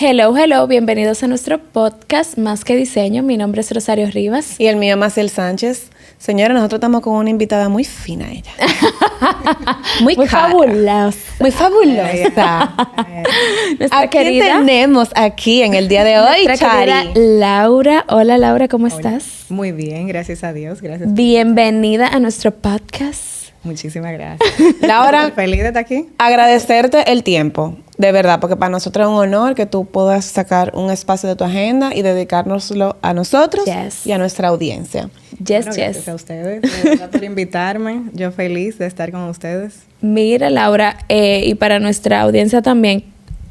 Hello, hello, bienvenidos a nuestro podcast Más que Diseño. Mi nombre es Rosario Rivas. Y el mío, Maciel Sánchez. Señora, nosotros estamos con una invitada muy fina ella. Muy fabulosa. Muy fabulosa. Nuestra querida tenemos aquí en el día de hoy, nuestra querida Laura. Hola, Laura, ¿cómo estás? Muy bien, gracias a Dios. Gracias. Bienvenida a nuestro podcast. Muchísimas gracias. Laura, feliz de estar aquí. Agradecerte el tiempo, de verdad, porque para nosotros es un honor que tú puedas sacar un espacio de tu agenda y dedicárnoslo a nosotros y a nuestra audiencia. Gracias a ustedes, de verdad, por invitarme. Yo feliz de estar con ustedes. Mira, Laura, y para nuestra audiencia también,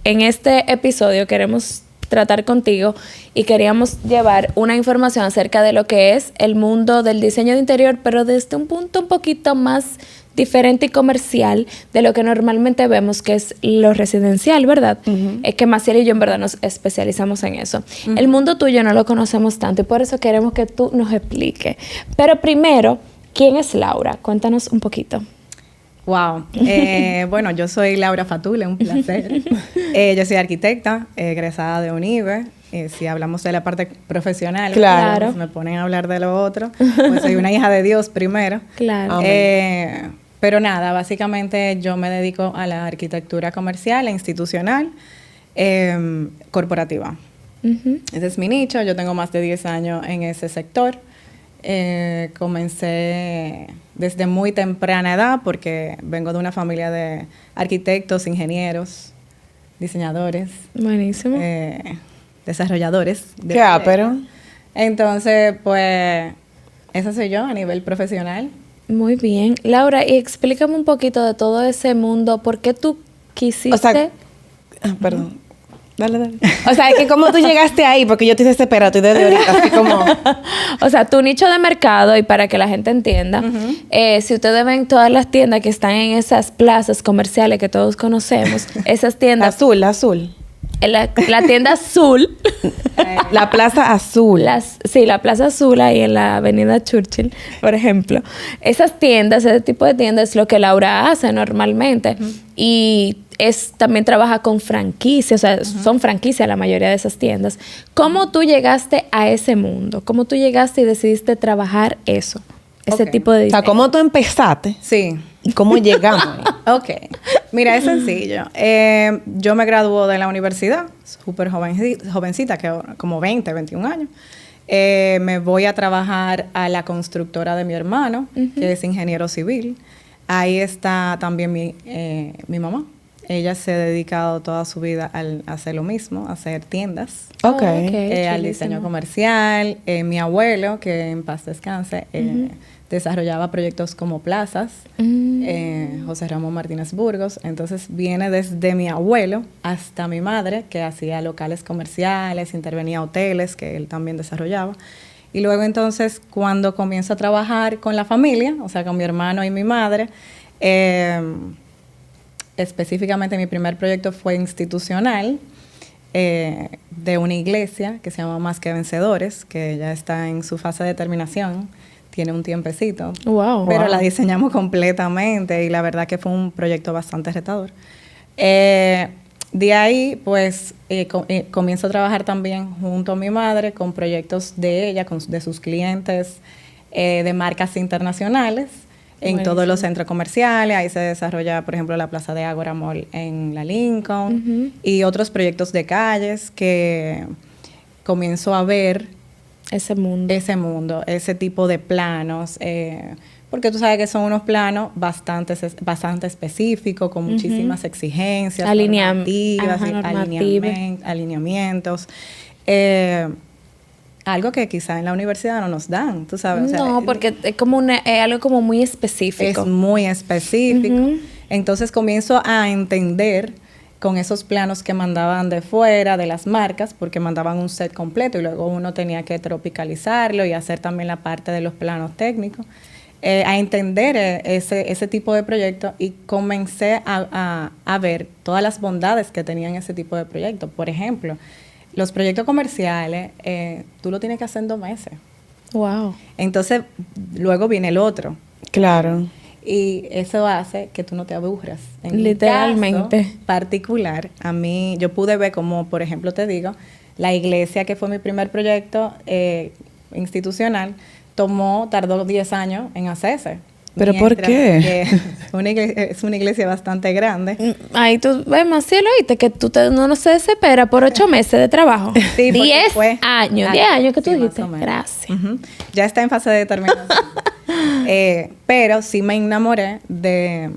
en este episodio queremos tratar contigo y queríamos llevar una información acerca de lo que es el mundo del diseño de interior, pero desde un punto un poquito más diferente y comercial de lo que normalmente vemos, que es lo residencial, ¿verdad? Es que Maciel y yo en verdad nos especializamos en eso. El mundo tuyo no lo conocemos tanto y por eso queremos que tú nos expliques. Pero primero, ¿quién es Laura? Cuéntanos un poquito. Wow. Bueno, yo soy Laura Fatule, un placer. Yo soy arquitecta, egresada de UNIBE. Si hablamos de la parte profesional, claro. Pues me ponen a hablar de lo otro. Pues soy una hija de Dios primero. Claro. Pero nada, básicamente yo me dedico a la arquitectura comercial e institucional corporativa. Ese es mi nicho. Yo tengo más de 10 años en ese sector. Comencé desde muy temprana edad porque vengo de una familia de arquitectos, ingenieros, diseñadores. Buenísimo. Desarrolladores. Pero Entonces, pues, esa soy yo a nivel profesional. Muy bien. Laura, y explícame un poquito de todo ese mundo. ¿Por qué tú quisiste? O sea, perdón. Dale. O sea, es que cómo tú llegaste ahí, porque yo estoy desesperada, estoy desde ahorita, así como... O sea, tu nicho de mercado, y para que la gente entienda, si ustedes ven todas las tiendas que están en esas plazas comerciales que todos conocemos, esas tiendas... Azul. La tienda azul. La Plaza Azul. La Plaza Azul ahí en la Avenida Churchill, por ejemplo. Esas tiendas, ese tipo de tiendas es lo que Laura hace normalmente. Y también trabaja con franquicias, o sea, son franquicias la mayoría de esas tiendas. ¿Cómo tú llegaste a ese mundo? ¿Cómo tú llegaste y decidiste trabajar eso? Ese tipo de diseño. O sea, ¿cómo tú empezaste? Sí. ¿Y cómo llegamos? Ok. Mira, es sencillo. Yo me graduó de la universidad, súper jovencita, que como 20, 21 años. Me voy a trabajar a la constructora de mi hermano, que es ingeniero civil. Ahí está también mi mamá. Ella se ha dedicado toda su vida a hacer lo mismo, a hacer tiendas. Al diseño comercial. Mi abuelo, que en paz descanse, desarrollaba proyectos como plazas, José Ramón Martínez Burgos. Entonces viene desde mi abuelo hasta mi madre, que hacía locales comerciales, intervenía hoteles, que él también desarrollaba. Y luego entonces cuando comienzo a trabajar con la familia, o sea, con mi hermano y mi madre, específicamente mi primer proyecto fue institucional, de una iglesia que se llama Más que Vencedores, que ya está en su fase de terminación. Tiene un tiempecito. Pero la diseñamos completamente y la verdad que fue un proyecto bastante retador. De ahí, pues, comienzo a trabajar también junto a mi madre con proyectos de ella, de sus clientes, de marcas internacionales en todos los centros comerciales. Ahí se desarrolla, por ejemplo, la Plaza de Ágora Mall en la Lincoln y otros proyectos de calles que comienzo a ver ese mundo, ese tipo de planos, porque tú sabes que son unos planos bastante específicos, con muchísimas exigencias, alineamientos, algo que quizá en la universidad no nos dan, tú sabes. No, porque es como algo como muy específico. Es muy específico. Entonces comienzo a entender con esos planos que mandaban de fuera, de las marcas, porque mandaban un set completo y luego uno tenía que tropicalizarlo y hacer también la parte de los planos técnicos, a entender ese tipo de proyectos y comencé a ver todas las bondades que tenían ese tipo de proyectos. Por ejemplo, los proyectos comerciales, tú lo tienes que hacer en 2 meses. Wow. Entonces, luego viene el otro. Claro. Y eso hace que tú no te aburras. En Literalmente. Mi caso particular, a mí, yo pude ver como, por ejemplo, te digo, la iglesia, que fue mi primer proyecto institucional, tardó 10 años en hacerse. ¿Pero por qué? Es una iglesia bastante grande. Ahí tú ves, Maciel, oíste, que no se desespera por 8 meses de trabajo. Sí, 10 años. 10 años que tú sí, dijiste. Gracias. Ya está en fase de determinación. Pero sí me enamoré de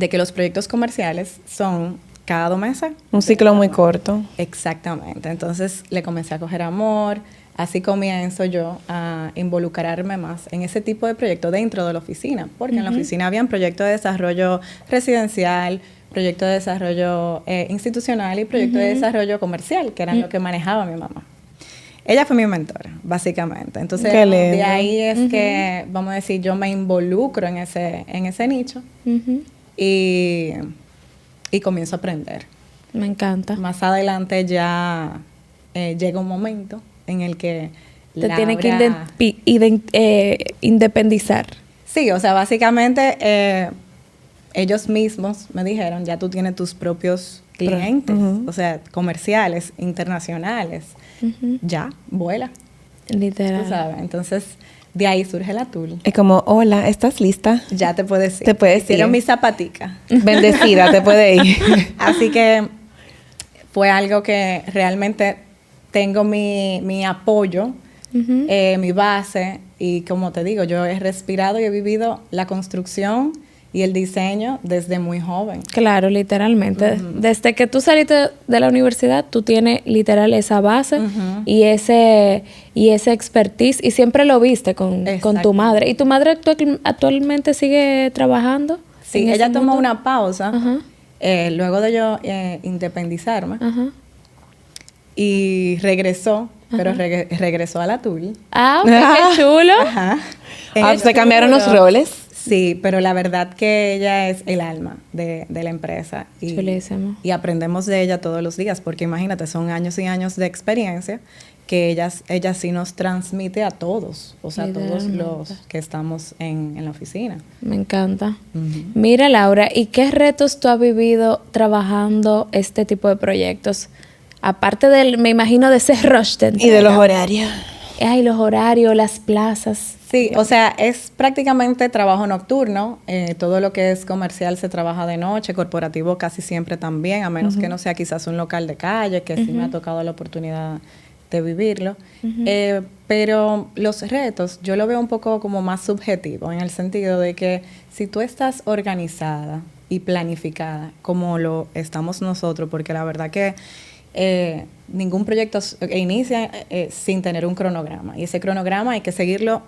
que los proyectos comerciales son cada 2 meses. Un ciclo muy corto. Exactamente. Entonces le comencé a coger amor. Así comienzo yo a involucrarme más en ese tipo de proyectos dentro de la oficina, porque en la oficina habían proyectos de desarrollo residencial, proyectos de desarrollo institucional y proyectos de desarrollo comercial, que eran lo que manejaba mi mamá. Ella fue mi mentora, básicamente. Entonces, de ahí es que, vamos a decir, yo me involucro en ese nicho y comienzo a aprender. Me encanta. Más adelante ya llega un momento en el que te tiene que independizar. Sí, o sea, básicamente ellos mismos me dijeron, ya tú tienes tus propios clientes, o sea, comerciales, internacionales, ya, vuela. Literal. Tú sabes, entonces de ahí surge la Tul. Es como, hola, ¿estás lista? Ya te puedes ir. Te puedes ir. Hicieron mi zapatica. Bendecida, te puede ir. Así que fue algo que realmente tengo mi apoyo, mi base, y como te digo, yo he respirado y he vivido la construcción y el diseño desde muy joven. Claro, literalmente. Desde que tú saliste de la universidad, tú tienes literal esa base y ese expertise, y siempre lo viste con tu madre. ¿Y tu madre actualmente sigue trabajando? Sí, ella tomó una pausa luego de yo independizarme. Y regresó, pero regresó a la Tul. Ah, qué chulo. Se cambiaron los roles. Sí, pero la verdad que ella es el alma de la empresa. Chulísimo. Y aprendemos de ella todos los días, porque imagínate, son años y años de experiencia que ella sí nos transmite a todos, o sea, a todos los que estamos en la oficina. Me encanta. Mira, Laura, ¿y qué retos tú has vivido trabajando este tipo de proyectos? Aparte me imagino, de ese rush de entrega. Y de los horarios. Ay, los horarios, las plazas. Sí, o sea, es prácticamente trabajo nocturno. Todo lo que es comercial se trabaja de noche, corporativo casi siempre también, a menos que no sea quizás un local de calle, que sí me ha tocado la oportunidad de vivirlo. Pero los retos yo lo veo un poco como más subjetivo, en el sentido de que si tú estás organizada y planificada, como lo estamos nosotros, porque la verdad que ningún proyecto inicia sin tener un cronograma, y ese cronograma hay que seguirlo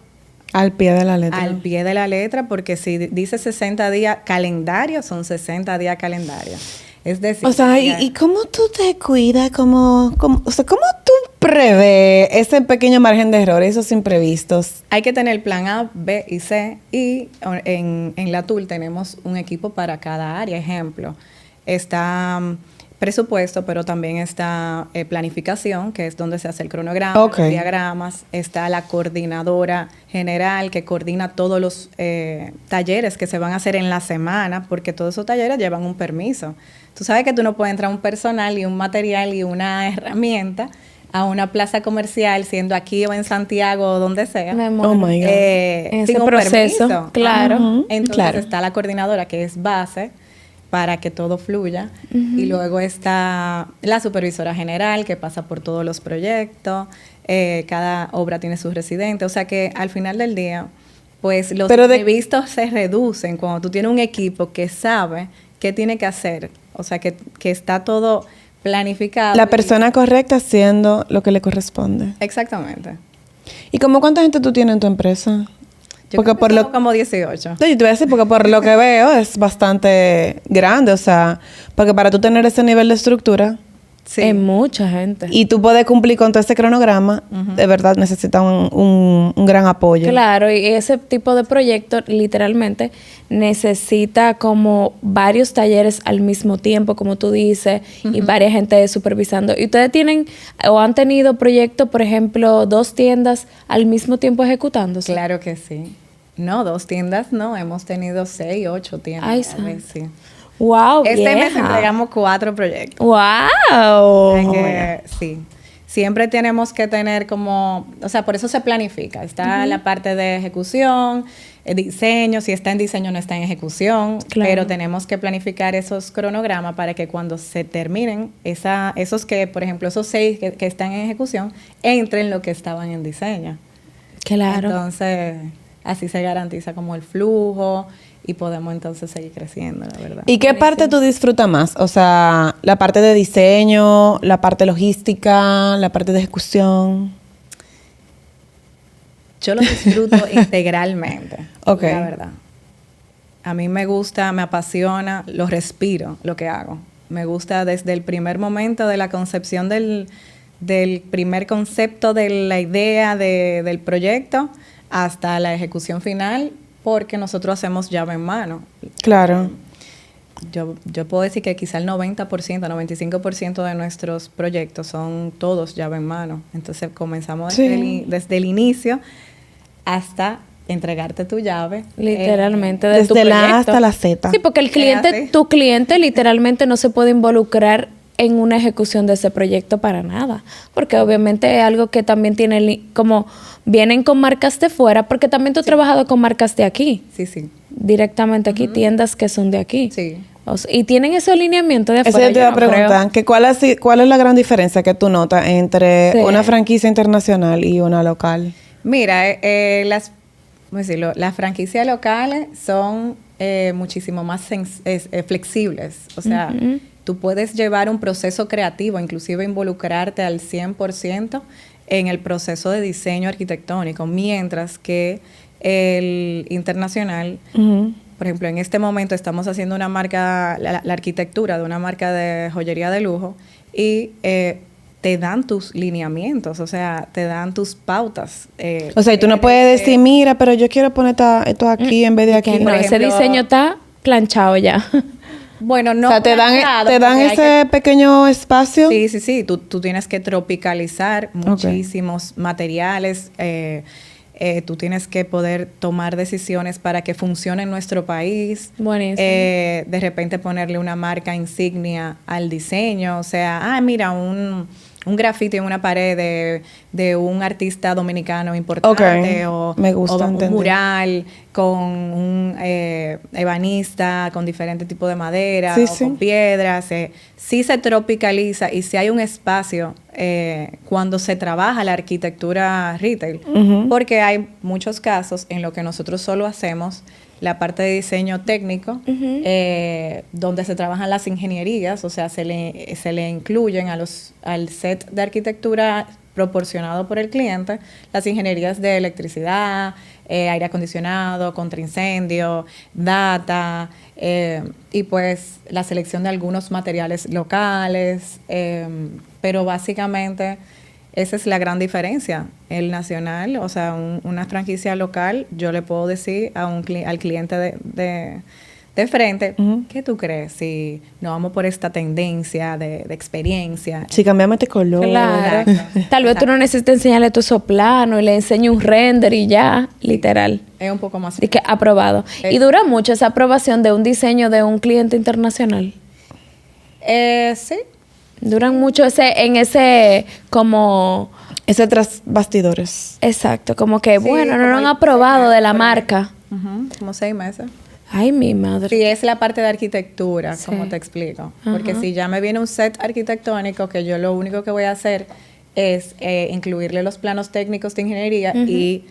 al pie de la letra. Al pie de la letra, porque si dice 60 días calendario, son 60 días calendario. Es decir, o sea, ¿y cómo tú te cuidas? ¿Cómo tú prevés ese pequeño margen de error, esos imprevistos? Hay que tener plan A, B y C, y en la Tul tenemos un equipo para cada área. Ejemplo, está presupuesto, pero también está planificación, que es donde se hace el cronograma, los diagramas. Está la coordinadora general, que coordina todos los talleres que se van a hacer en la semana, porque todos esos talleres llevan un permiso. Tú sabes que tú no puedes entrar un personal y un material y una herramienta a una plaza comercial, siendo aquí o en Santiago o donde sea. Oh my God. Ese proceso, permiso. Claro. Entonces está la coordinadora, que es base para que todo fluya. Y luego está la supervisora general, que pasa por todos los proyectos. Cada obra tiene su residente. O sea que al final del día, pues los imprevistos se reducen cuando tú tienes un equipo que sabe qué tiene que hacer. O sea que está todo planificado. La persona correcta haciendo lo que le corresponde. Exactamente. ¿Y cómo cuánta gente tú tienes en tu empresa? Yo porque creo que como 18. No, yo te voy a decir, porque por lo que veo es bastante grande, o sea, porque para tú tener ese nivel de estructura, sí, es mucha gente. Y tú puedes cumplir con todo ese cronograma, de verdad necesitas un gran apoyo. Claro, y ese tipo de proyecto literalmente necesita como varios talleres al mismo tiempo, como tú dices, y varias gente supervisando. ¿Y ustedes tienen o han tenido proyectos, por ejemplo, 2 tiendas al mismo tiempo ejecutándose? Claro que sí. No, 2 tiendas no, hemos tenido 6, 8 tiendas. Ay, a ver, sí. Wow, Este mes entregamos 4 proyectos. Wow. Sí. Siempre tenemos que tener como, o sea, por eso se planifica. Está la parte de ejecución, diseño, si está en diseño no está en ejecución, Claro. pero tenemos que planificar esos cronogramas para que cuando se terminen, esos que, por ejemplo, esos 6 que están en ejecución, entren lo que estaban en diseño. Claro. Entonces, así se garantiza como el flujo y podemos entonces seguir creciendo, la verdad. ¿Y qué parte tú disfrutas más? O sea, la parte de diseño, la parte logística, la parte de ejecución. Yo lo disfruto integralmente, Ok. la verdad. A mí me gusta, me apasiona, lo respiro, lo que hago. Me gusta desde el primer momento de la concepción del primer concepto de la idea del proyecto hasta la ejecución final, porque nosotros hacemos llave en mano. Claro. Yo puedo decir que quizá el 90%, 95% de nuestros proyectos son todos llave en mano. Entonces comenzamos desde el inicio hasta entregarte tu llave. Literalmente, de tu Desde la A proyecto. hasta la Z. Sí, porque el cliente, así. tu cliente literalmente no se puede involucrar en una ejecución de ese proyecto para nada. Porque obviamente es algo que también tiene como vienen con marcas de fuera, porque también tú has trabajado con marcas de aquí. Sí. Directamente aquí, tiendas que son de aquí. Sí. Y tienen ese alineamiento de Eso afuera. yo te iba a preguntar, que ¿cuál es la gran diferencia que tú notas entre Sí. una franquicia internacional y una local? Mira, ¿cómo decirlo? Las franquicias locales son muchísimo más flexibles. O sea, tú puedes llevar un proceso creativo, inclusive involucrarte al 100% en el proceso de diseño arquitectónico, mientras que el internacional, por ejemplo, en este momento estamos haciendo una marca, la arquitectura de una marca de joyería de lujo y te dan tus lineamientos, o sea, te dan tus pautas. O sea, y tú no puedes decir, mira, pero yo quiero poner esto aquí en vez de aquí. Que no, Por ese ejemplo, diseño está planchado ya. Bueno, no. O sea, te dan porque hay ese pequeño espacio. Sí. Tú tienes que tropicalizar muchísimos materiales. Tú tienes que poder tomar decisiones para que funcione en nuestro país. Buenísimo. De repente ponerle una marca insignia al diseño. O sea, mira, un graffiti en una pared de un artista dominicano importante. Me gusta o un entender. mural con un ebanista con diferentes tipos de madera Sí. con piedras. Sí se tropicaliza y sí hay un espacio cuando se trabaja la arquitectura retail, porque hay muchos casos en los que nosotros solo hacemos la parte de diseño técnico, donde se trabajan las ingenierías, o sea, se le incluyen al set de arquitectura proporcionado por el cliente, las ingenierías de electricidad, aire acondicionado, contraincendio, data, y pues la selección de algunos materiales locales, pero básicamente esa es la gran diferencia. El nacional, o sea, una franquicia local, yo le puedo decir al cliente de frente, ¿qué tú crees? Si nos vamos por esta tendencia de experiencia. Si cambiamos este color. Claro. Exacto. Tal vez tú no necesites enseñarle tu soplano y le enseño un render y ya, literal. Es un poco más. Y que aprobado. ¿Y dura mucho esa aprobación de un diseño de un cliente internacional? Sí. Duran mucho en ese como... Ese tras bastidores. Exacto, como que, Sí, bueno, no como lo han el aprobado de la por ahí. marca. Como 6 meses. Ay, mi madre. Sí, es la parte de arquitectura, Sí. como te explico. Porque si ya me viene un set arquitectónico, que yo lo único que voy a hacer es incluirle los planos técnicos de ingeniería y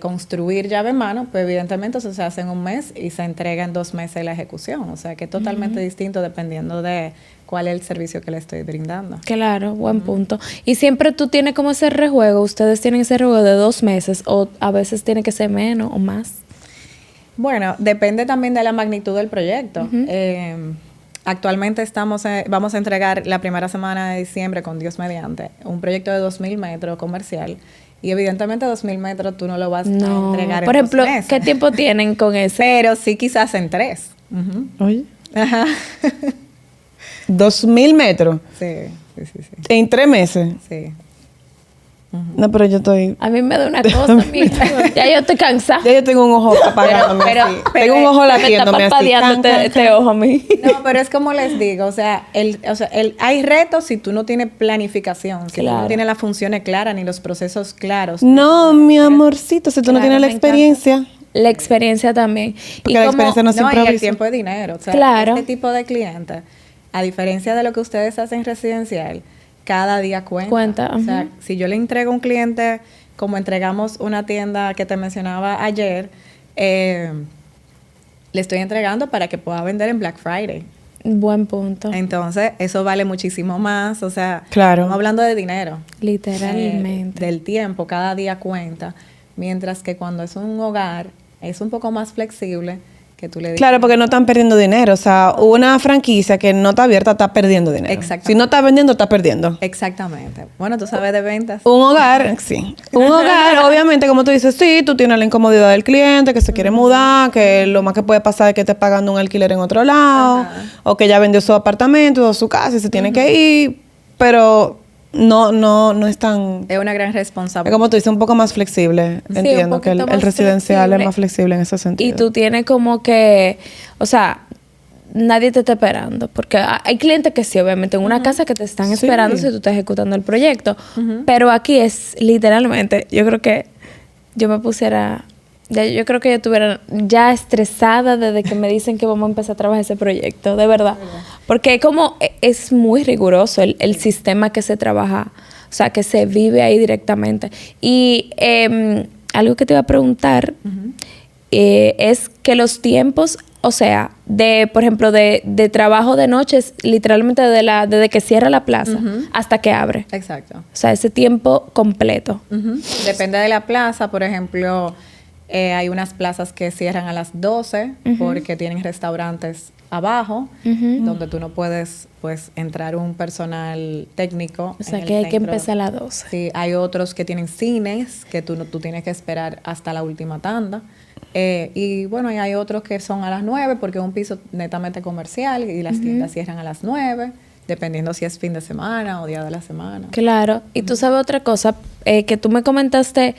construir llave en mano, pues evidentemente eso se hace en un mes y se entrega en 2 meses la ejecución. O sea, que es totalmente distinto dependiendo de cuál es el servicio que le estoy brindando. Claro, buen punto. Y siempre tú tienes como ese rejuego, ustedes tienen ese rejuego de 2 meses o a veces tiene que ser menos o más. Bueno, depende también de la magnitud del proyecto. Actualmente vamos a entregar la primera semana de diciembre, con Dios mediante, un proyecto de 2,000 metros comercial. Y evidentemente 2,000 metros tú no lo vas a entregar Por en ejemplo, 2 meses. ¿qué tiempo tienen con ese? Pero sí quizás en 3. Oye. Ajá. 2,000 metros. Sí. En 3 meses. Sí. No, pero yo estoy... A mí me da una cosa, mija. Ya yo estoy cansada. Ya yo tengo un ojo apagándome así. Tengo un ojo latiéndome así. Este ojo a mí. No, pero es como les digo, o sea, hay retos si tú no tienes planificación, si tú no tienes las funciones claras ni los procesos claros. No, mi amorcito, si tú no tienes la experiencia. La experiencia también. Porque la experiencia no se improvisa. Y el tiempo es dinero. O sea, este tipo de clientes, a diferencia de lo que ustedes hacen residencial, cada día cuenta. O sea, si yo le entrego a un cliente, como entregamos una tienda que te mencionaba ayer, le estoy entregando para que pueda vender en Black Friday. Buen punto. Entonces, eso vale muchísimo más. O sea, claro. Estamos hablando de dinero. Literalmente. Del tiempo, cada día cuenta. Mientras que cuando es un hogar, es un poco más flexible. Que tú le digas. Claro, porque no están perdiendo dinero. O sea, una franquicia que no está abierta está perdiendo dinero. Exactamente. Si no está vendiendo, está perdiendo. Exactamente. Bueno, tú sabes de ventas. Un hogar, sí. Un hogar, obviamente, como tú dices, sí, tú tienes la incomodidad del cliente que se quiere mudar, que lo más que puede pasar es que esté pagando un alquiler en otro lado, o que ya vendió su apartamento o su casa y se tiene que ir, pero no es tan... Es una gran responsabilidad. Es como tú dices, un poco más flexible. Sí, entiendo que el residencial es más flexible en ese sentido. Y tú tienes como que, o sea, nadie te está esperando. Porque hay clientes que sí, obviamente, en una casa que te están esperando si tú estás ejecutando el proyecto. Pero aquí es literalmente, yo creo que yo me pusiera... yo creo que yo estuviera ya estresada desde que me dicen que vamos a empezar a trabajar ese proyecto, de verdad. Porque es muy riguroso el sistema que se trabaja, o sea, que se vive ahí directamente. Y algo que te iba a preguntar es que los tiempos, o sea, por ejemplo, de trabajo de noches, literalmente desde que cierra la plaza hasta que abre. Exacto. O sea, ese tiempo completo. Depende de la plaza, por ejemplo... hay unas plazas que cierran a las 12 porque tienen restaurantes abajo donde tú no puedes pues entrar un personal técnico. O sea, que hay que empezar a las 12. Sí, hay otros que tienen cines que tú tienes que esperar hasta la última tanda. Y bueno, y hay otros que son a las 9 porque es un piso netamente comercial y las tiendas cierran a las 9. Dependiendo si es fin de semana o día de la semana. Claro. Y tú sabes otra cosa que tú me comentaste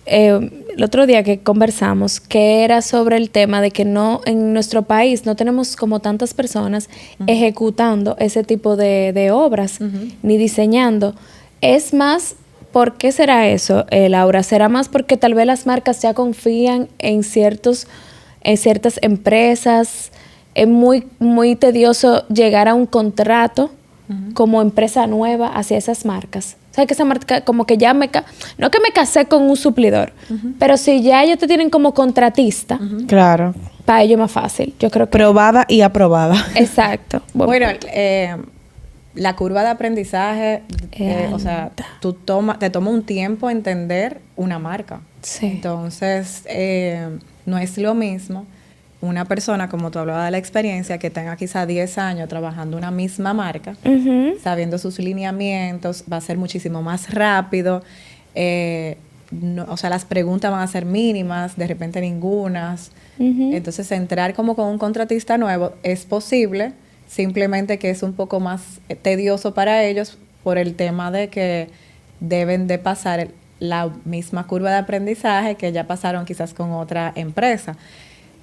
el otro día que conversamos, que era sobre el tema de que en nuestro país no tenemos como tantas personas ejecutando ese tipo de obras, ni diseñando. Es más, ¿por qué será eso, Laura? ¿Será más porque tal vez las marcas ya confían en ciertas empresas? Es muy, muy tedioso llegar a un contrato como empresa nueva hacia esas marcas. O sea, que esa marca como que ya no que me casé con un suplidor, pero si ya ellos te tienen como contratista, claro, para ellos es más fácil. Yo creo que... Probada y aprobada. Exacto. Bueno, la curva de aprendizaje, o sea, te toma un tiempo entender una marca. Sí. Entonces, no es lo mismo una persona, como tú hablabas de la experiencia, que tenga quizá 10 años trabajando una misma marca, sabiendo sus lineamientos, va a ser muchísimo más rápido. O sea, las preguntas van a ser mínimas, de repente ningunas. Entonces, entrar como con un contratista nuevo es posible, simplemente que es un poco más tedioso para ellos por el tema de que deben de pasar la misma curva de aprendizaje que ya pasaron quizás con otra empresa.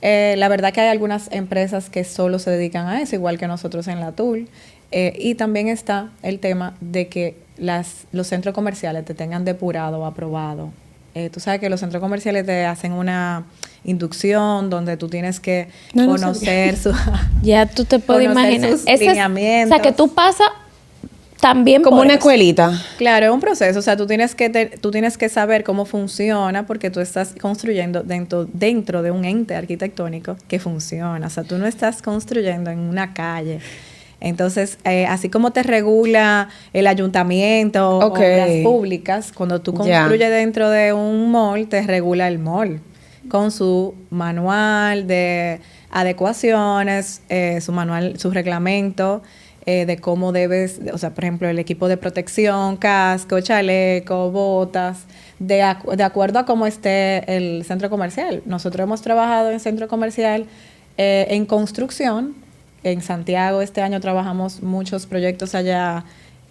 La verdad que hay algunas empresas que solo se dedican a eso, igual que nosotros en la TUL. Y también está el tema de que los centros comerciales te tengan depurado o aprobado. Tú sabes que los centros comerciales te hacen una inducción donde tú tienes que conocer ya tú te puedes imaginar. Sus lineamientos. O sea, que tú pasas también como una escuelita. Claro, es un proceso. O sea, tú tienes que saber cómo funciona porque tú estás construyendo dentro de un ente arquitectónico que funciona. O sea, tú no estás construyendo en una calle. Entonces, así como te regula el ayuntamiento o obras públicas, cuando tú construyes dentro de un mall, te regula el mall con su manual de adecuaciones, su reglamento, de cómo debes, o sea, por ejemplo, el equipo de protección, casco, chaleco, botas, de acuerdo a cómo esté el centro comercial. Nosotros hemos trabajado en centro comercial en construcción. En Santiago este año trabajamos muchos proyectos allá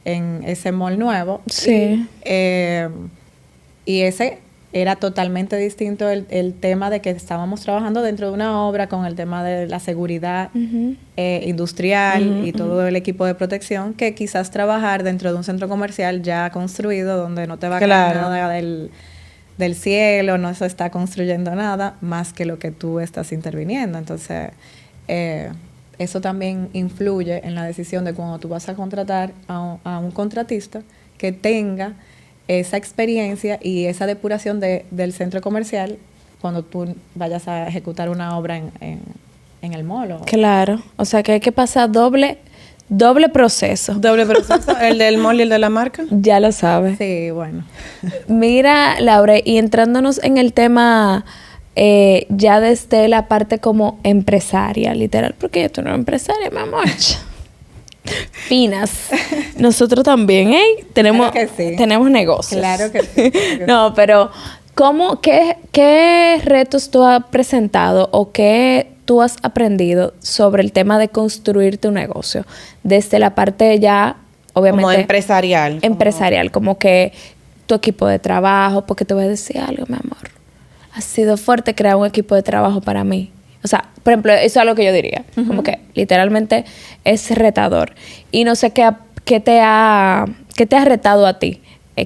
en ese mall nuevo. Sí. Y ese era totalmente distinto el tema de que estábamos trabajando dentro de una obra con el tema de la seguridad industrial y todo el equipo de protección, que quizás trabajar dentro de un centro comercial ya construido donde no te va a caer nada del cielo, no se está construyendo nada más que lo que tú estás interviniendo. Entonces, eso también influye en la decisión de cuando tú vas a contratar a un contratista que tenga esa experiencia y esa depuración del centro comercial cuando tú vayas a ejecutar una obra en el mall. Claro, o sea que hay que pasar doble proceso. Doble proceso, el del mall y el de la marca. Ya lo sabes. Sí, bueno. Mira, Laura, y entrándonos en el tema ya desde la parte como empresaria, literal, porque tú no eres empresaria, mi amor. Finas. Nosotros también, tenemos, claro que sí. Tenemos negocios. Claro que sí. No, pero ¿qué retos tú has presentado o qué tú has aprendido sobre el tema de construir tu negocio? Desde la parte ya, obviamente... Como empresarial. Empresarial, como que tu equipo de trabajo, porque te voy a decir algo, mi amor. Ha sido fuerte crear un equipo de trabajo para mí. O sea, por ejemplo, eso es algo que yo diría. Como que literalmente es retador. Y no sé qué te ha retado a ti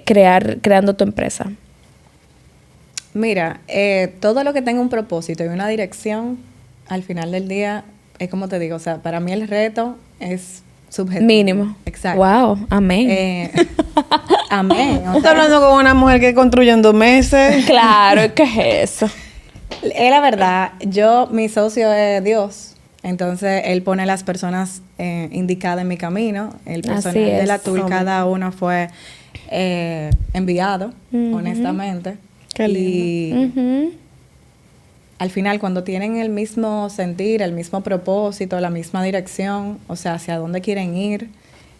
creando tu empresa. Mira, todo lo que tenga un propósito y una dirección, al final del día, es como te digo, o sea, para mí el reto es subjetivo. Mínimo. Exacto. Wow, amén. Amén. Tú estás hablando con una mujer que construye en 2 meses. Claro, ¿qué es eso? Es la verdad, mi socio es Dios, entonces él pone las personas indicadas en mi camino, el personal de la TUL, cada uno fue enviado, honestamente. Qué lindo. Y al final, cuando tienen el mismo sentir, el mismo propósito, la misma dirección, o sea, hacia dónde quieren ir,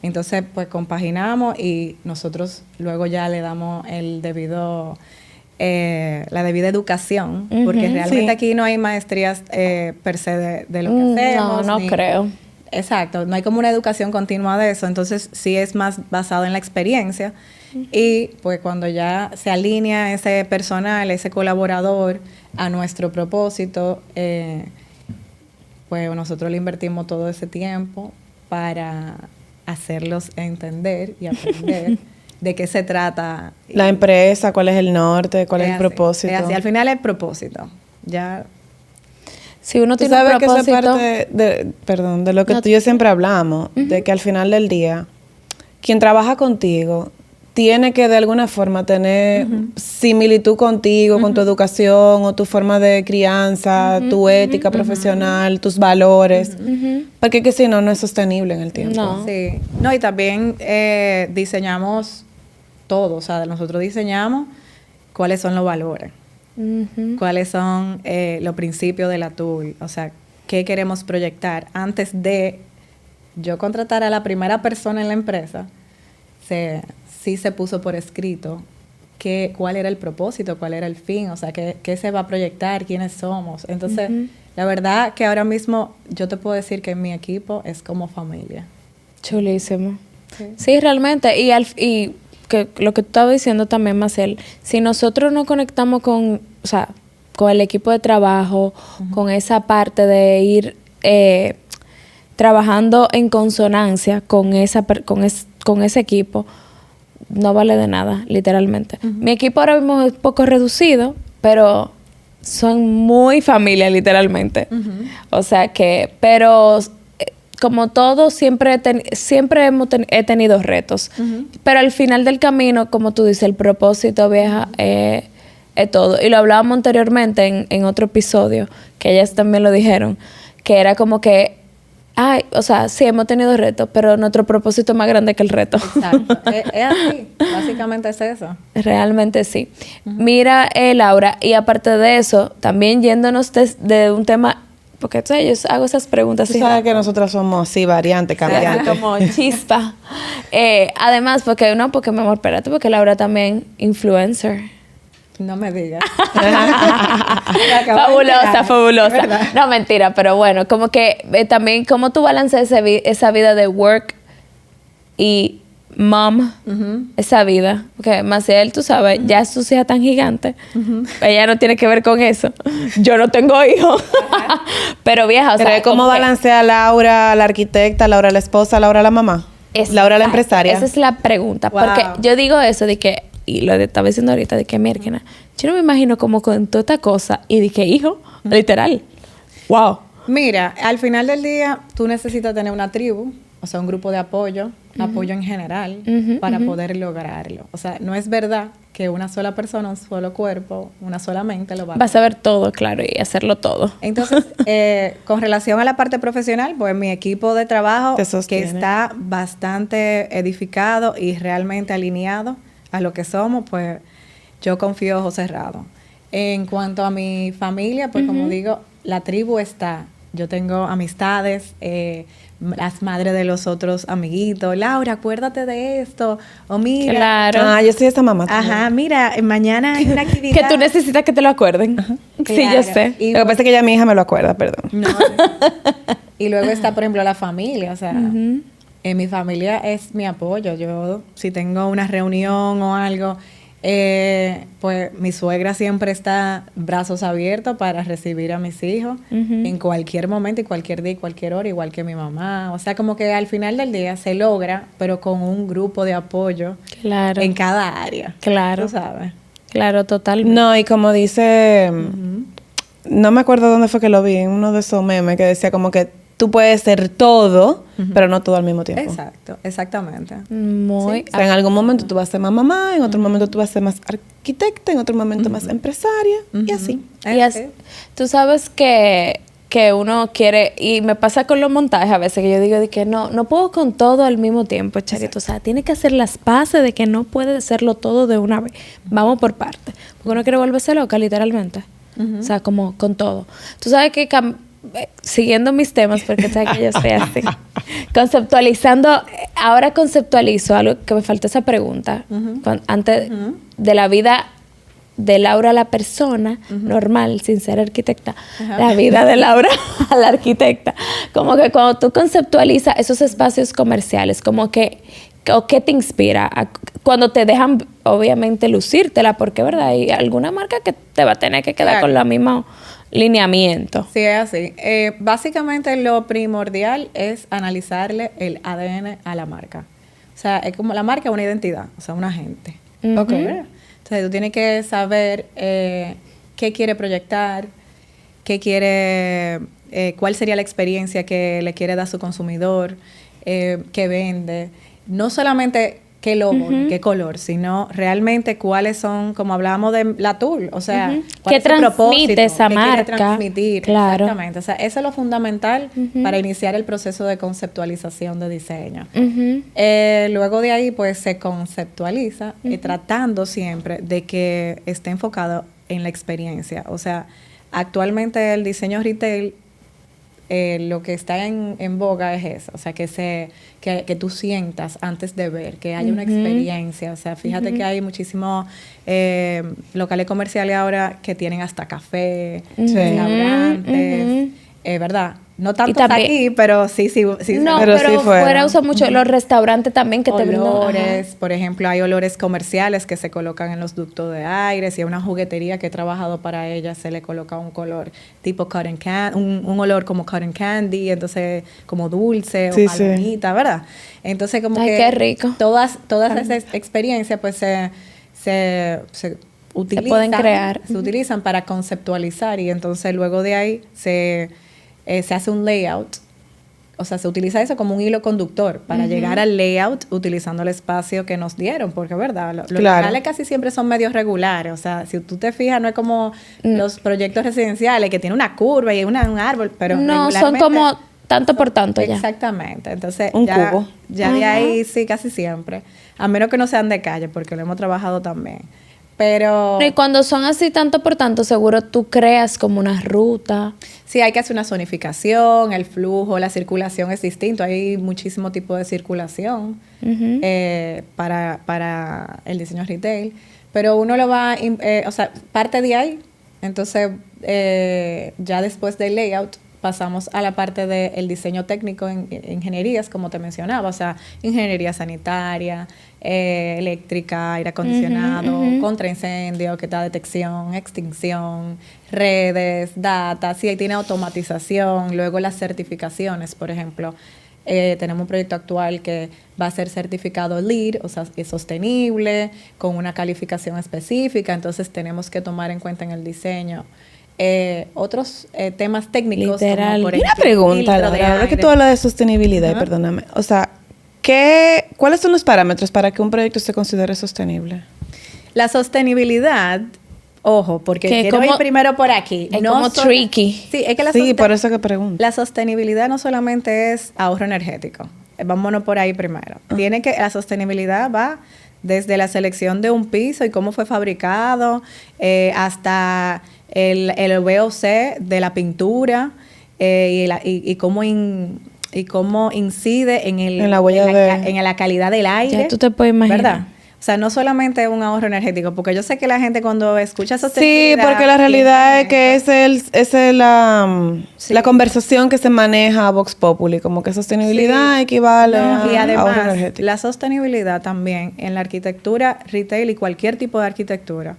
entonces pues compaginamos y nosotros luego ya le damos el debido... la debida educación, porque realmente aquí no hay maestrías per se de lo que hacemos. No creo. Exacto, no hay como una educación continua de eso, entonces sí es más basado en la experiencia y pues cuando ya se alinea ese personal, ese colaborador a nuestro propósito, pues nosotros le invertimos todo ese tiempo para hacerlos entender y aprender de qué se trata. La empresa, cuál es el norte, cuál es el propósito. Es así, al final el propósito. Ya. Si uno Tú tiene un sabes que propósito... esa parte de lo que tú y yo siempre hablamos, de que al final del día, quien trabaja contigo tiene que de alguna forma tener similitud contigo, con tu educación o tu forma de crianza, tu ética profesional, tus valores, porque que si no, no es sostenible en el tiempo. No. Sí. No, y también diseñamos todo, o sea, nosotros diseñamos cuáles son los valores, cuáles son los principios de la TUL, o sea, qué queremos proyectar. Antes de yo contratar a la primera persona en la empresa, sí se puso por escrito cuál era el propósito, cuál era el fin, o sea, qué se va a proyectar, quiénes somos. Entonces, la verdad que ahora mismo yo te puedo decir que mi equipo es como familia. Chulísimo. Sí, realmente. Y que lo que tú estabas diciendo también, Marcel, si nosotros nos conectamos con el equipo de trabajo, con esa parte de ir trabajando en consonancia con ese equipo, no vale de nada, literalmente. Mi equipo ahora mismo es un poco reducido, pero son muy familia, literalmente. O sea que, pero como todo, siempre he tenido retos. Pero al final del camino, como tú dices, el propósito, vieja, es todo. Y lo hablábamos anteriormente en otro episodio, que ellas también lo dijeron, que era como que sí, hemos tenido retos, pero nuestro propósito es más grande que el reto. Exacto. Es así. Básicamente es eso. Realmente sí. Mira, Laura, y aparte de eso, también yéndonos de un tema, porque yo hago esas preguntas. Tú sabes que nosotras somos, sí, variantes, cambiantes. Como chispa. Además, porque mi amor, espérate, porque Laura también influencer. No me digas. Fabulosa. No, mentira, pero bueno, como que también, ¿cómo tú balanceas esa vida de work y mom, esa vida. Porque Maciel, tú sabes, ya su hija tan gigante. Ella no tiene que ver con eso. Yo no tengo hijos. Pero vieja, o Pero sea... es ¿cómo como que- balancea Laura, la arquitecta, Laura la esposa, Laura la mamá? Laura la empresaria. Esa es la pregunta. Wow. Porque yo digo eso de que, y lo estaba diciendo ahorita, de que mierda, yo no me imagino como con toda esta cosa y de que hijo, literal. Wow. Mira, al final del día tú necesitas tener una tribu, o sea, un grupo de apoyo, apoyo en general, para poder lograrlo. O sea, no es verdad que una sola persona, un solo cuerpo, una sola mente lo va a Vas a ver todo, claro, y hacerlo todo. Entonces, con relación a la parte profesional, pues mi equipo de trabajo Te que sostiene. está bastante edificado y realmente alineado a lo que somos, pues yo confío ojo cerrado. En cuanto a mi familia, pues como digo, la tribu está. Yo tengo amistades, las madres de los otros amiguitos. Laura, acuérdate de esto. O mira. Claro. Ah, yo soy esa mamá también. Ajá, mira, mañana hay una actividad. Que tú necesitas que te lo acuerden. Sí, yo Claro. sé. Y Lo que pasa es que ya mi hija me lo acuerda, perdón. No. Y luego está, por ejemplo, la familia. O sea, en mi familia es mi apoyo. Yo, si tengo una reunión o algo, pues mi suegra siempre está brazos abiertos para recibir a mis hijos en cualquier momento y cualquier día y cualquier hora, igual que mi mamá. O sea, como que al final del día se logra, pero con un grupo de apoyo Claro. en cada área. Claro. Tú sabes. Claro, totalmente. No, y como dice, no me acuerdo dónde fue que lo vi, en uno de esos memes que decía como que tú puedes ser todo, pero no todo al mismo tiempo. Exacto, exactamente. Muy... O sea, en algún momento tú vas a ser más mamá, en otro momento tú vas a ser más arquitecta, en otro momento más empresaria, y así. Tú sabes que uno quiere, y me pasa con los montajes a veces, que yo digo de que no puedo con todo al mismo tiempo, Charito. O sea, tiene que hacer las paces de que no puede hacerlo todo de una vez. Vamos por partes. Porque uno quiere volverse loca, literalmente. O sea, como con todo. Tú sabes que siguiendo mis temas, porque sabes que yo soy así, conceptualizando, ahora conceptualizo algo que me faltó esa pregunta, antes de la vida de Laura la persona normal, sin ser arquitecta, la vida de Laura a la arquitecta. Como que cuando tú conceptualizas esos espacios comerciales, como que, o qué te inspira, cuando te dejan, obviamente, lucírtela, porque, ¿verdad? Hay alguna marca que te va a tener que quedar con la misma lineamiento. Sí, es así. Básicamente lo primordial es analizarle el ADN a la marca. O sea, es como la marca es una identidad, o sea, un agente. Ok. Entonces tú tienes que saber qué quiere proyectar, cuál sería la experiencia que le quiere dar a su consumidor, qué vende. No solamente qué logo, ni qué color, sino realmente cuáles son, como hablábamos de la tool, o sea, cuál ¿Qué es el propósito, transmite esa qué quiere marca? transmitir. Claro. Exactamente. O sea, eso es lo fundamental para iniciar el proceso de conceptualización de diseño. Luego de ahí, pues, se conceptualiza tratando siempre de que esté enfocado en la experiencia. O sea, actualmente el diseño retail, lo que está en boga es eso, o sea, que tú sientas antes de ver, que haya una experiencia. O sea, fíjate que hay muchísimos locales comerciales ahora que tienen hasta café, restaurantes, ¿verdad? No tanto también- aquí, pero sí. No, Pero pero, sí fuera. fuera usa mucho los restaurantes también que te brindan. olores, por ejemplo, hay olores comerciales que se colocan en los ductos de aire. Si hay una juguetería que he trabajado para ella, se le coloca un color tipo cotton candy, un olor como cotton candy, entonces como dulce Sí, o sí. palomita, ¿verdad? Entonces como Ay, que qué rico. todas esas experiencias pues se utilizan, pueden crear. se utilizan para conceptualizar y entonces luego de ahí se hace un layout. O sea, se utiliza eso como un hilo conductor para llegar al layout utilizando el espacio que nos dieron, porque, ¿verdad? Los locales casi siempre son medios regulares. O sea, si tú te fijas, no es como los proyectos residenciales que tienen una curva y un árbol, pero No, son regularmente como tanto por tanto ya. Exactamente. Entonces, Un ya, cubo. ya de ahí sí, casi siempre. A menos que no sean de calle, porque lo hemos trabajado también. Pero Y cuando son así tanto por tanto, seguro tú creas como una ruta. sí, hay que hacer una zonificación, el flujo, la circulación es distinto. Hay muchísimo tipo de circulación para el diseño retail. Pero uno lo va, o sea, parte de ahí. Entonces, ya después del layout, pasamos a la parte del diseño técnico en ingenierías, como te mencionaba, o sea, ingeniería sanitaria, eléctrica, aire acondicionado, contraincendio, que da detección, extinción, redes, data, sí, ahí tiene automatización, luego las certificaciones, por ejemplo. Tenemos un proyecto actual que va a ser certificado LEED, o sea, es sostenible, con una calificación específica, entonces tenemos que tomar en cuenta en el diseño otros temas técnicos. Literal. Como por Una ejemplo, pregunta, filtro de Laura, ahora que aire. tú hablas de sostenibilidad, perdóname. O sea, ¿cuáles son los parámetros para que un proyecto se considere sostenible? La sostenibilidad, ojo, porque Que quiero como- ir primero por aquí. es como tricky. Sí, es que Sí, por eso que pregunto. la sostenibilidad no solamente es ahorro energético. Vámonos por ahí primero. La sostenibilidad va desde la selección de un piso y cómo fue fabricado, hasta el VOC de la pintura y cómo incide en la huella en la calidad del aire. Ya tú te puedes imaginar. ¿Verdad? O sea, no solamente un ahorro energético, porque yo sé que la gente cuando escucha Sí, sostenibilidad... porque la realidad es que es Sí. la conversación que se maneja a Vox Populi, como que sostenibilidad equivale No, y a ahorro además, energético. la sostenibilidad también en la arquitectura, retail y cualquier tipo de arquitectura,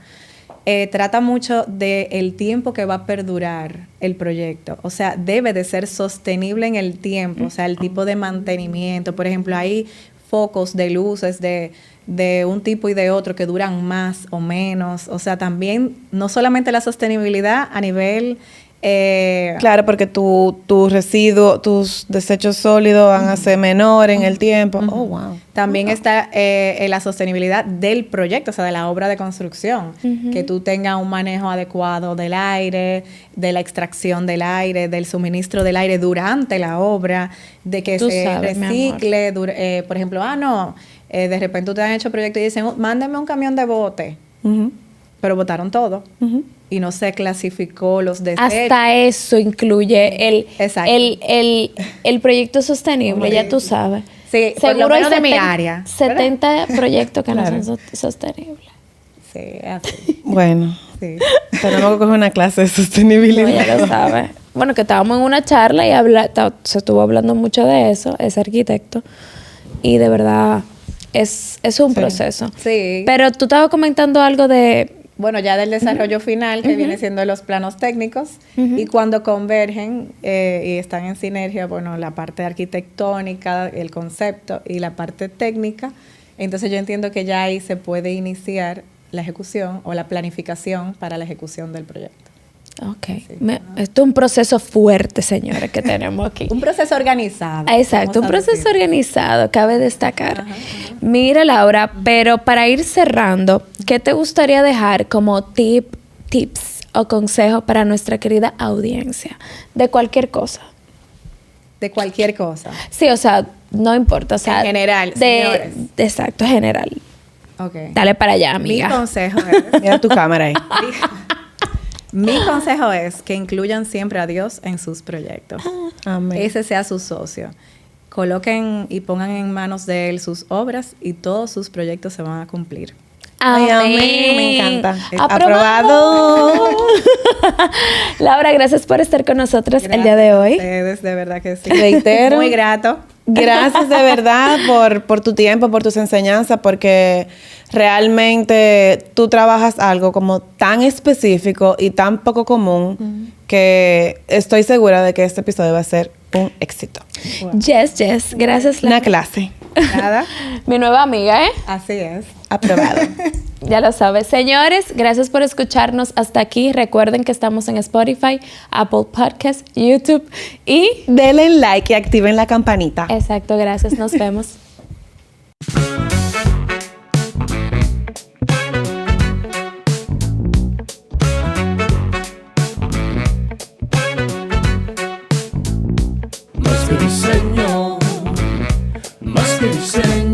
trata mucho del tiempo que va a perdurar el proyecto. O sea, debe de ser sostenible en el tiempo. O sea, el tipo de mantenimiento. Por ejemplo, hay focos de luces de un tipo y de otro que duran más o menos. O sea, también no solamente la sostenibilidad a nivel... Claro, porque tu residuo, tus desechos sólidos van a ser menores en el tiempo. Oh, wow. También está la sostenibilidad del proyecto, o sea, de la obra de construcción. Que tú tengas un manejo adecuado del aire, de la extracción del aire, del suministro del aire durante la obra, de que Tú se sabes, mi amor. recicle. Por ejemplo, de repente ustedes han hecho proyectos y dicen, mándenme un camión de bote, Ujú, pero botaron todo. ujú. Y no se clasificó los desechos. Hasta eso incluye Exacto. el proyecto sostenible, ya tú sabes. Sí, por lo hay menos de mi área, 70 proyectos que Claro. no son sostenibles. Sí, así. Bueno, Sí. tenemos que coger una clase de No, sostenibilidad. ya lo sabes. Bueno, que estábamos en una charla y se estuvo hablando mucho de eso, ese arquitecto. Y de verdad, es un proceso. Sí. Pero tú estabas comentando algo de... Bueno, ya del desarrollo final, que viene siendo los planos técnicos, y cuando convergen y están en sinergia, bueno, la parte arquitectónica, el concepto y la parte técnica, entonces yo entiendo que ya ahí se puede iniciar la ejecución o la planificación para la ejecución del proyecto. Ok. Esto es un proceso fuerte, señores, que tenemos aquí. Un proceso organizado. Exacto, un vamos a proceso decir. organizado, cabe destacar. Mira, Laura, pero para ir cerrando, ¿qué te gustaría dejar como tips o consejos para nuestra querida audiencia? De cualquier cosa. De cualquier cosa. Sí, o sea, no importa. O sea, En general, señores. Exacto, general. Ok. Dale para allá, Mi amiga. consejo es... Mira tu cámara ahí. Mi consejo es que incluyan siempre a Dios en sus proyectos. Amén. Ese sea su socio. Coloquen y pongan en manos de él sus obras y todos sus proyectos se van a cumplir. Ay, Amén. amén, me encanta. ¡Aprobado! Laura, gracias por estar con nosotros el día de hoy. Ustedes, de verdad que sí. Reitero. Muy grato. Gracias de verdad por tu tiempo, por tus enseñanzas, porque realmente tú trabajas algo como tan específico y tan poco común que estoy segura de que este episodio va a ser un éxito. Yes. Gracias, Una Laura. clase. Nada. Mi nueva amiga, ¿eh? Así es. Aprobado. Ya lo sabes. Señores, gracias por escucharnos hasta aquí. Recuerden que estamos en Spotify, Apple Podcasts, YouTube y... Denle like y activen la campanita. Exacto, gracias. Nos vemos. Más que diseño, más que diseño.